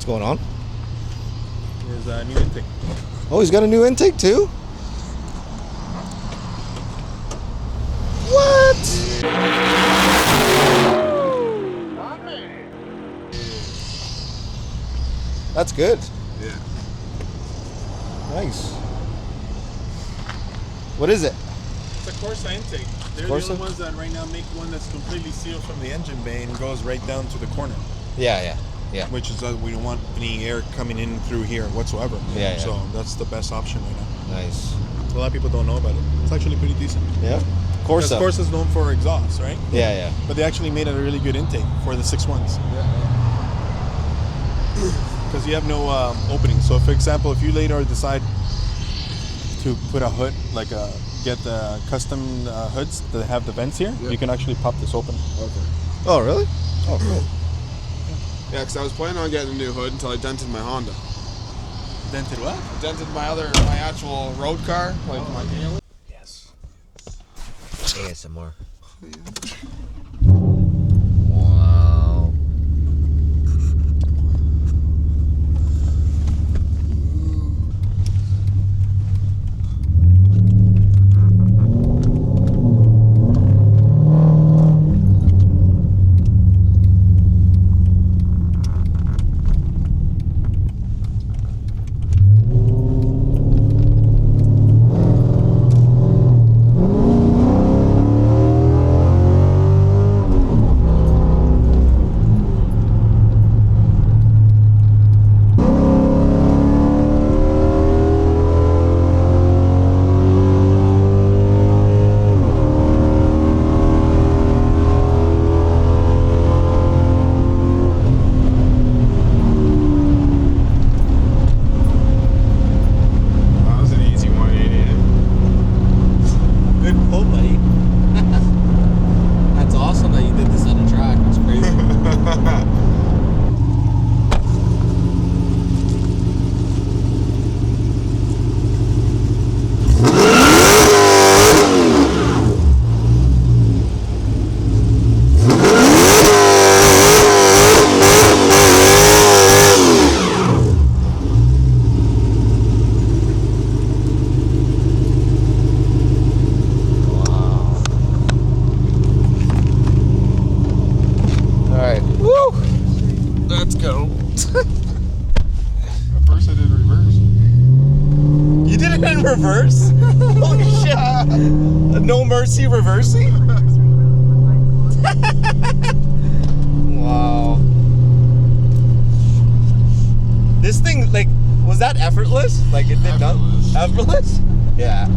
What's going on? There's a new intake. Oh, he's got a new intake too? What? That's good. Yeah. Nice. What is it? It's a Corsa intake. They're Corsa? the only ones that right now make one that's completely sealed from the engine bay and goes right down to the corner. Yeah. Which is we don't want any air coming in through here whatsoever. Yeah. So that's the best option right now. Nice. A lot of people don't know about it. It's actually pretty decent. Yeah. Because Corsa. Corsa's known for exhaust, right? Yeah. But they actually made it a really good intake for the 6.1s. Because you have no opening. So, for example, if you later decide to put a hood, get the custom hoods that have the vents here, you can actually pop this open. Okay. Oh, really? Oh, cool. Yeah, because I was planning on getting a new hood until I dented my Honda. Dented what? I dented my actual road car. Yes. ASMR. Yeah. Wow. Reverse? Holy shit! No mercy reversing? Wow. This thing, was that effortless? It did not? Effortless? Yeah.